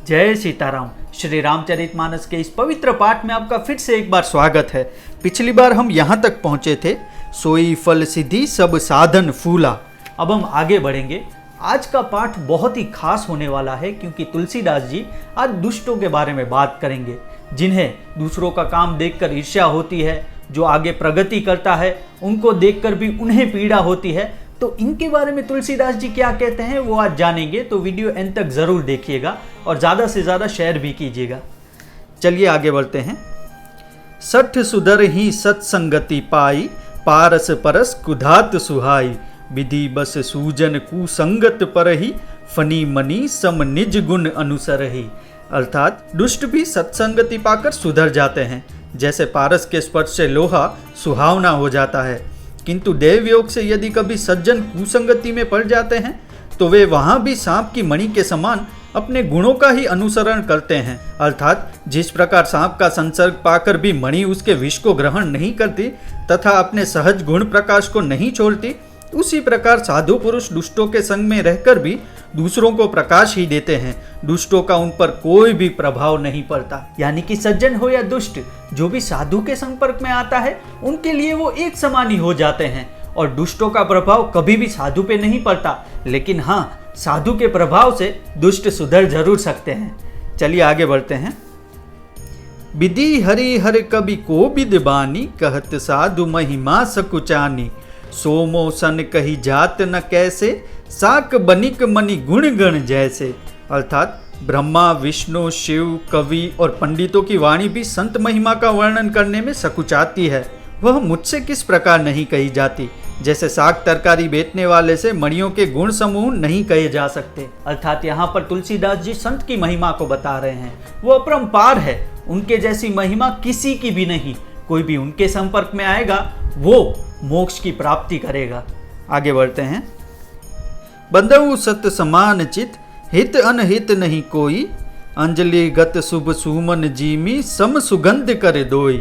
जय सीताराम। श्री रामचरितमानस के इस पवित्र पाठ में आपका फिर से एक बार स्वागत है। पिछली बार हम यहाँ तक पहुँचे थे, सोई फल सिद्धि सब साधन फूला। अब हम आगे बढ़ेंगे। आज का पाठ बहुत ही खास होने वाला है क्योंकि तुलसीदास जी आज दुष्टों के बारे में बात करेंगे, जिन्हें दूसरों का काम देखकर ईर्ष्या होती है, जो आगे प्रगति करता है उनको देखकर भी उन्हें पीड़ा होती है। तो इनके बारे में तुलसीदास जी क्या कहते हैं वो आज जानेंगे, तो वीडियो एंड तक जरूर देखिएगा और ज़्यादा से ज़्यादा शेयर भी कीजिएगा। चलिए आगे बढ़ते हैं। सठ सुधर ही सत्संगति पाई, पारस परस कुधात सुहाई, विधि बस सूजन कुसंगत पर ही, फनी मनी सम निज गुण अनुसर ही। अर्थात दुष्ट भी सत्संगति पाकर सुधर जाते हैं, जैसे पारस के स्पर्श से लोहा सुहावना हो जाता है। किंतु देवयोग से यदि कभी सज्जन कुसंगति में पड़ जाते हैं तो वे वहां भी सांप की मणि के समान अपने गुणों का ही अनुसरण करते हैं। अर्थात जिस प्रकार सांप का संसर्ग पाकर भी मणि उसके विष को ग्रहण नहीं करती तथा अपने सहज गुण प्रकाश को नहीं छोड़ती, उसी प्रकार साधु पुरुष दुष्टों के संग में रहकर भी दूसरों को प्रकाश ही देते हैं। दुष्टों का उन पर कोई भी प्रभाव नहीं पड़ता। यानी कि सज्जन हो या दुष्ट, जो भी साधु के संपर्क में आता है उनके लिए वो एक समान ही हो जाते हैं और दुष्टों का प्रभाव कभी भी साधु पे नहीं पड़ता। लेकिन हाँ, साधु के प्रभाव से दुष्ट सुधर जरूर सकते हैं। चलिए आगे बढ़ते हैं। विधि हरि हर कवि को विद बानी, कहत साधु महिमा सकुचानी, सोमो सन कही जात न कैसे, साक बनिक मणि गुण गण जैसे। अर्थात ब्रह्मा, विष्णु, शिव, कवि और पंडितों की वाणी भी संत महिमा का वर्णन करने में सकुचाती है। वह मुझसे किस प्रकार नहीं कही जाती, जैसे साग तरकारी बेचने वाले से मणियों के गुण समूह नहीं कहे जा सकते। अर्थात यहाँ पर तुलसीदास जी संत की महिमा को बता रहे हैं। वो अपरंपार है, उनके जैसी महिमा किसी की भी नहीं। कोई भी उनके संपर्क में आएगा वो मोक्ष की प्राप्ति करेगा। आगे बढ़ते हैं। बंधु सत समान चित, हित अनहित नहीं कोई, अंजलि गत शुभ सुमन जीमी, सम सुगंध करे दोई।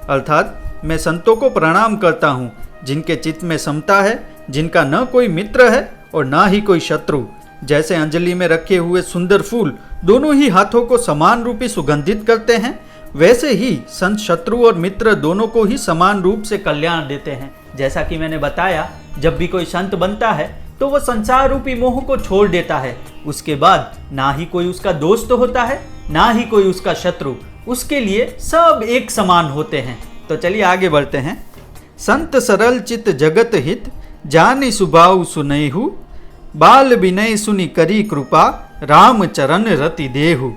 अर्थात मैं संतों को प्रणाम करता हूँ जिनके चित्त में समता है, जिनका न कोई मित्र है और न ही कोई शत्रु। जैसे अंजलि में रखे हुए सुंदर फूल दोनों ही हाथों को समान रूपी सुगंधित करते हैं, वैसे ही संत शत्रु और मित्र दोनों को ही समान रूप से कल्याण देते हैं। जैसा कि मैंने बताया, जब भी कोई संत बनता है तो वह संसार रूपी मोह को छोड़ देता है। उसके बाद ना ही कोई उसका दोस्त होता है, ना ही कोई उसका शत्रु। उसके लिए सब एक समान होते हैं। तो चलिए आगे बढ़ते हैं। संत सरल चित जगत हित, जानि सुभाव सुनैहु, बाल विनय सुनि करी कृपा, राम चरण रति देहु।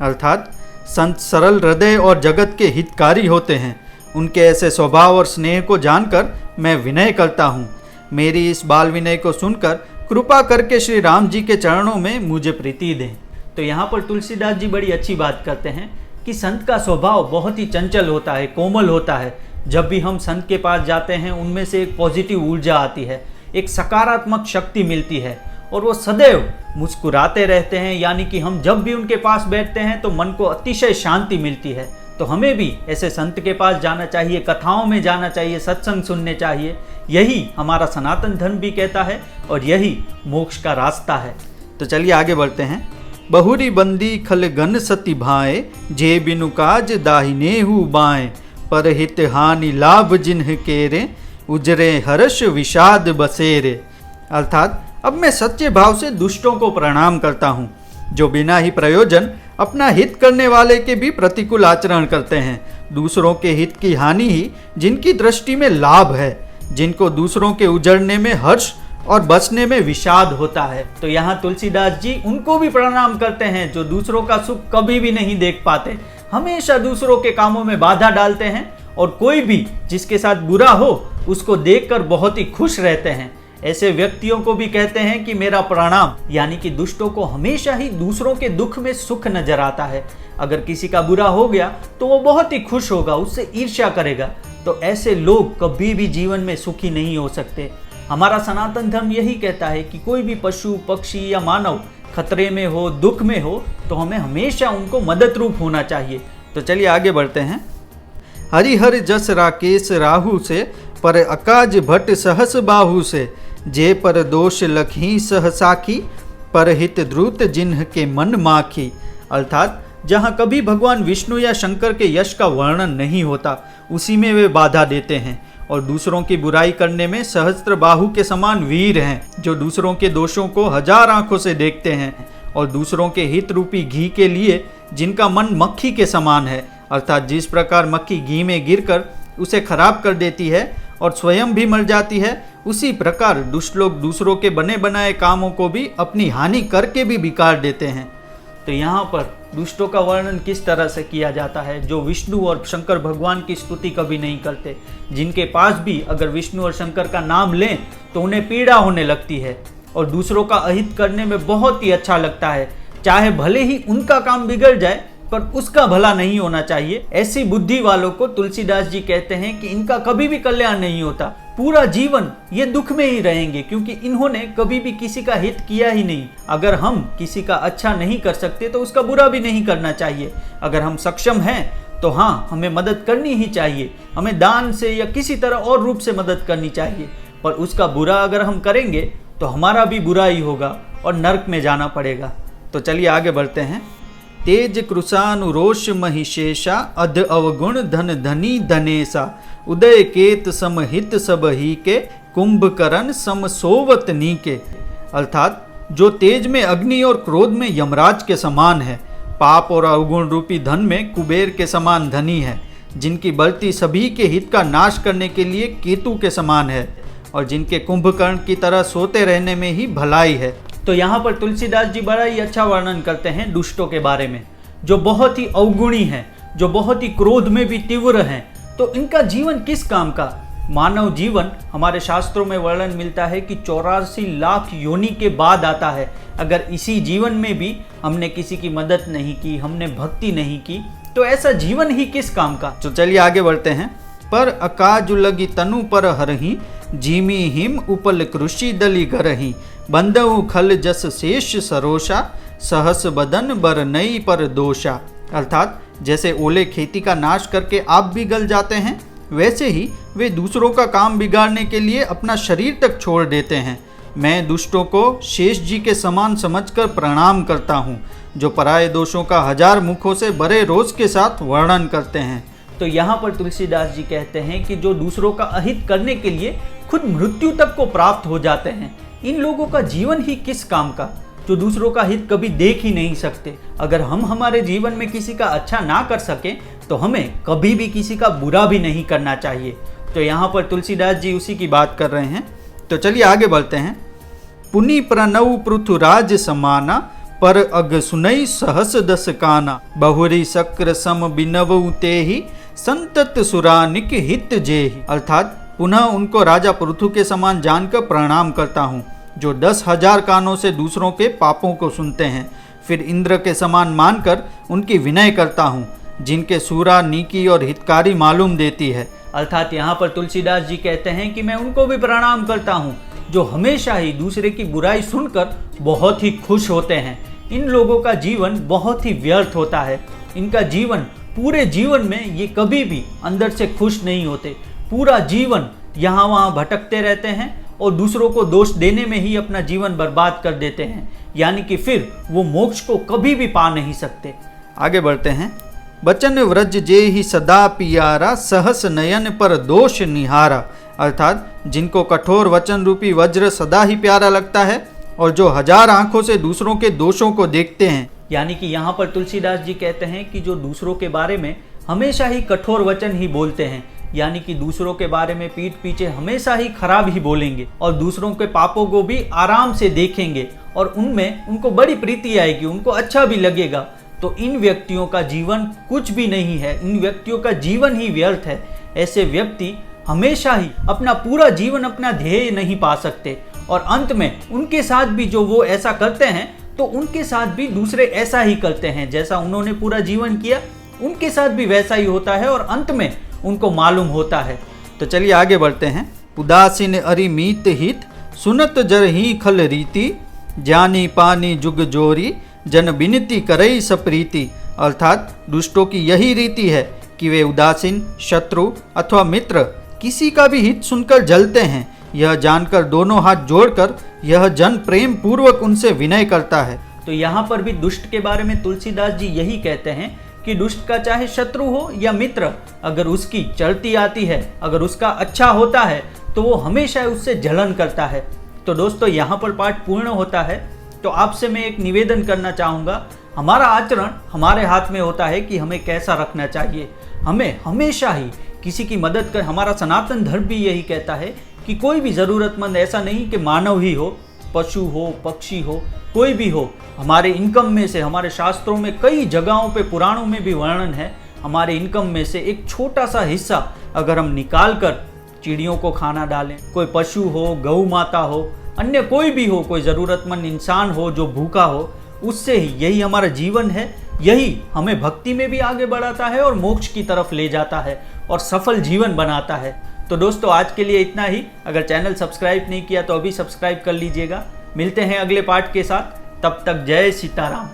अर्थात संत सरल हृदय और जगत के हितकारी होते हैं। उनके ऐसे स्वभाव और स्नेह को जानकर मैं विनय करता हूँ। मेरी इस बाल विनय को सुनकर कृपा करके श्री राम जी के चरणों में मुझे प्रीति दें। तो यहाँ पर तुलसीदास जी बड़ी अच्छी बात करते हैं कि संत का स्वभाव बहुत ही चंचल होता है, कोमल होता है। जब भी हम संत के पास जाते हैं उनमें से एक पॉजिटिव ऊर्जा आती है, एक सकारात्मक शक्ति मिलती है और वो सदैव मुस्कुराते रहते हैं। यानी कि हम जब भी उनके पास बैठते हैं तो मन को अतिशय शांति मिलती है। तो हमें भी ऐसे संत के पास जाना चाहिए, कथाओं में जाना चाहिए, सत्संग सुनने चाहिए। यही हमारा सनातन धर्म भी कहता है और यही मोक्ष का रास्ता है। तो चलिए आगे बढ़ते हैं। बहुरी बंदी खल गन सती भाए, जे बिनु काज दाहिनेहु बाएं, पर हित हानि लाभ जिन्ह केरे, उजरे हर्ष विषाद बसेरे। अर्थात अब मैं सच्चे भाव से दुष्टों को प्रणाम करता हूँ, जो बिना ही प्रयोजन अपना हित करने वाले के भी प्रतिकूल आचरण करते हैं। दूसरों के हित की हानि ही जिनकी दृष्टि में लाभ है, जिनको दूसरों के उजड़ने में हर्ष और बचने में विषाद होता है। तो यहाँ तुलसीदास जी उनको भी प्रणाम करते हैं जो दूसरों का सुख कभी भी नहीं देख पाते, हमेशा दूसरों के कामों में बाधा डालते हैं और कोई भी जिसके साथ बुरा हो उसको देखकर बहुत ही खुश रहते हैं। ऐसे व्यक्तियों को भी कहते हैं कि मेरा प्रणाम। यानी कि दुष्टों को हमेशा ही दूसरों के दुख में सुख नजर आता है। अगर किसी का बुरा हो गया तो वो बहुत ही खुश होगा, उससे ईर्ष्या करेगा। तो ऐसे लोग कभी भी जीवन में सुखी नहीं हो सकते। हमारा सनातन धर्म यही कहता है कि कोई भी पशु, पक्षी या मानव खतरे में हो, दुख में हो, तो हमें हमेशा उनको मदद रूप होना चाहिए। तो चलिए आगे बढ़ते हैं। हरिहर जस राकेश राहु से, पर अकाज भट्ट सहस बाहु से, जे पर दोष लखी सहसाखी, पर हित द्रुत जिन्ह के मन माखी। अर्थात जहाँ कभी भगवान विष्णु या शंकर के यश का वर्णन नहीं होता, उसी में वे बाधा देते हैं। और दूसरों की बुराई करने में सहस्त्र बाहु के समान वीर हैं, जो दूसरों के दोषों को 1000 आंखों से देखते हैं और दूसरों के हित रूपी घी के लिए जिनका मन मक्खी के समान है, अर्थात जिस प्रकार मक्खी घी में गिरकर उसे खराब कर देती है और स्वयं भी मर जाती है, उसी प्रकार दुष्ट लोग दूसरों के बने बनाए कामों को भी अपनी हानि करके भी बिगाड़ देते हैं। तो यहाँ पर दुष्टों का वर्णन किस तरह से किया जाता है, जो विष्णु और शंकर भगवान की स्तुति कभी नहीं करते, जिनके पास भी अगर विष्णु और शंकर का नाम लें तो उन्हें पीड़ा होने लगती है और दूसरों का अहित करने में बहुत ही अच्छा लगता है, चाहे भले ही उनका काम बिगड़ जाए पर उसका भला नहीं होना चाहिए। ऐसी बुद्धि वालों को तुलसीदास जी कहते हैं कि इनका कभी भी कल्याण नहीं होता, पूरा जीवन ये दुख में ही रहेंगे, क्योंकि इन्होंने कभी भी किसी का हित किया ही नहीं। अगर हम किसी का अच्छा नहीं कर सकते तो उसका बुरा भी नहीं करना चाहिए। अगर हम सक्षम हैं तो हाँ, हमें मदद करनी ही चाहिए, हमें दान से या किसी तरह और रूप से मदद करनी चाहिए। पर उसका बुरा अगर हम करेंगे तो हमारा भी बुरा ही होगा और नरक में जाना पड़ेगा। तो चलिए आगे बढ़ते हैं। तेज कृशानुरोष महिषेशा अध अवगुण धन धनी धनेशा उदय केत समहित सब ही के कुंभकर्ण सम सोवत नीके। अर्थात जो तेज में अग्नि और क्रोध में यमराज के समान है, पाप और अवगुण रूपी धन में कुबेर के समान धनी है, जिनकी बलती सभी के हित का नाश करने के लिए केतु के समान है और जिनके कुंभकर्ण की तरह सोते रहने में ही भलाई है। तो यहाँ पर तुलसीदास जी बड़ा ही अच्छा वर्णन करते हैं दुष्टों के बारे में, जो बहुत ही अवगुणी हैं, जो बहुत ही क्रोध में भी तीव्र हैं। तो इनका जीवन किस काम का? मानव जीवन हमारे शास्त्रों में वर्णन मिलता है कि 84 लाख योनि के बाद आता है। अगर इसी जीवन में भी हमने किसी की मदद नहीं की, हमने भक्ति नहीं की, तो ऐसा जीवन ही किस काम का। तो चलिए आगे बढ़ते हैं। पर अकाजु लगी तनु पर हरही जीमी हिम उपल कृषि दली गरही बंदऊ खल जस शेष सरोषा सहस बदन बर नई पर दोषा। अर्थात जैसे ओले खेती का नाश करके आप भी गल जाते हैं, वैसे ही वे दूसरों का काम बिगाड़ने के लिए अपना शरीर तक छोड़ देते हैं। मैं दुष्टों को शेष जी के समान समझकर प्रणाम करता हूँ, जो पराये दोषों का 1000 मुखों से बड़े रोज के साथ वर्णन करते हैं। तो यहाँ पर तुलसीदास जी कहते हैं कि जो दूसरों का अहित करने के लिए खुद मृत्यु तक को प्राप्त हो जाते हैं, इन लोगों का जीवन ही किस काम का, जो दूसरों का हित कभी देख ही नहीं सकते। अगर हम हमारे जीवन में किसी का अच्छा ना कर सकें तो हमें कभी भी किसी का बुरा भी नहीं करना चाहिए। तो यहाँ पर तुलसीदास जी उसी की बात कर रहे हैं। तो चलिए आगे बढ़ते हैं। पुनि प्रणव पृथुराज समाना पर अग सुनई सहस दस काना बहुरी शक्र सम बिनवु तेहि संतत सुरानिक हित जेहि। अर्थात पुनः उनको राजा पृथु के समान जानकर प्रणाम करता हूँ, जो 10,000 कानों से दूसरों के पापों को सुनते हैं। फिर इंद्र के समान मानकर उनकी विनय करता हूँ, जिनके सूरा नीकी और हितकारी मालूम देती है। अर्थात यहाँ पर तुलसीदास जी कहते हैं कि मैं उनको भी प्रणाम करता हूँ, जो हमेशा ही दूसरे की बुराई सुनकर बहुत ही खुश होते हैं। इन लोगों का जीवन बहुत ही व्यर्थ होता है। इनका जीवन, पूरे जीवन में ये कभी भी अंदर से खुश नहीं होते। पूरा जीवन यहाँ वहाँ भटकते रहते हैं और दूसरों को दोष देने में ही अपना जीवन बर्बाद कर देते हैं, यानी कि फिर वो मोक्ष को कभी भी पा नहीं सकते। आगे बढ़ते हैं। बचन व्रज जे ही सदा पियारा सहस नयन पर दोष निहारा। अर्थात जिनको कठोर वचन रूपी वज्र सदा ही प्यारा लगता है और जो 1000 आंखों से दूसरों के दोषों को देखते हैं। यानी कि यहाँ पर तुलसीदास जी कहते हैं कि जो दूसरों के बारे में हमेशा ही कठोर वचन ही बोलते हैं, यानी कि दूसरों के बारे में पीठ पीछे हमेशा ही खराब ही बोलेंगे और दूसरों के पापों को भी आराम से देखेंगे और उनमें उनको बड़ी प्रीति आएगी, उनको अच्छा भी लगेगा, तो इन व्यक्तियों का जीवन कुछ भी नहीं है। इन व्यक्तियों का जीवन ही व्यर्थ है। ऐसे व्यक्ति हमेशा ही अपना पूरा जीवन अपना ध्येय नहीं पा सकते और अंत में उनके साथ भी जो वो ऐसा करते हैं तो उनके साथ भी दूसरे ऐसा ही करते हैं। जैसा उन्होंने पूरा जीवन किया उनके साथ भी वैसा ही होता है और अंत में उनको मालूम होता है। तो चलिए आगे बढ़ते हैं। उदासीन अरिमीत हित सुनत जर ही खल रीति जानी पानी जुग जोरी जन बिनती करई सप्रीति। अर्थात दुष्टों की यही रीति है कि वे उदासीन, शत्रु अथवा मित्र किसी का भी हित सुनकर जलते हैं। यह जानकर दोनों हाथ जोड़कर यह जन प्रेम पूर्वक उनसे विनय करता है। तो तो यहाँ पर भी दुष्ट के बारे में तुलसीदास जी यही कहते हैं कि दुष्ट का चाहे शत्रु हो या मित्र, अगर उसकी चलती आती है, अगर उसका अच्छा होता है तो वो हमेशा उससे जलन करता है। तो दोस्तों यहाँ पर पाठ पूर्ण होता है। तो आपसे मैं एक निवेदन करना चाहूँगा, हमारा आचरण हमारे हाथ में होता है कि हमें कैसा रखना चाहिए। हमें हमेशा ही किसी की मदद कर, हमारा सनातन धर्म भी यही कहता है कि कोई भी ज़रूरतमंद, ऐसा नहीं कि मानव ही हो, पशु हो, पक्षी हो, कोई भी हो, हमारे इनकम में से, हमारे शास्त्रों में कई जगहों पे, पुराणों में भी वर्णन है, हमारे इनकम में से एक छोटा सा हिस्सा अगर हम निकाल कर चिड़ियों को खाना डालें, कोई पशु हो, गौ माता हो, अन्य कोई भी हो, कोई ज़रूरतमंद इंसान हो जो भूखा हो, उससे ही, यही हमारा जीवन है, यही हमें भक्ति में भी आगे बढ़ाता है और मोक्ष की तरफ ले जाता है और सफल जीवन बनाता है। तो दोस्तों आज के लिए इतना ही। अगर चैनल सब्सक्राइब नहीं किया तो अभी सब्सक्राइब कर लीजिएगा। मिलते हैं अगले पार्ट के साथ, तब तक जय सीताराम।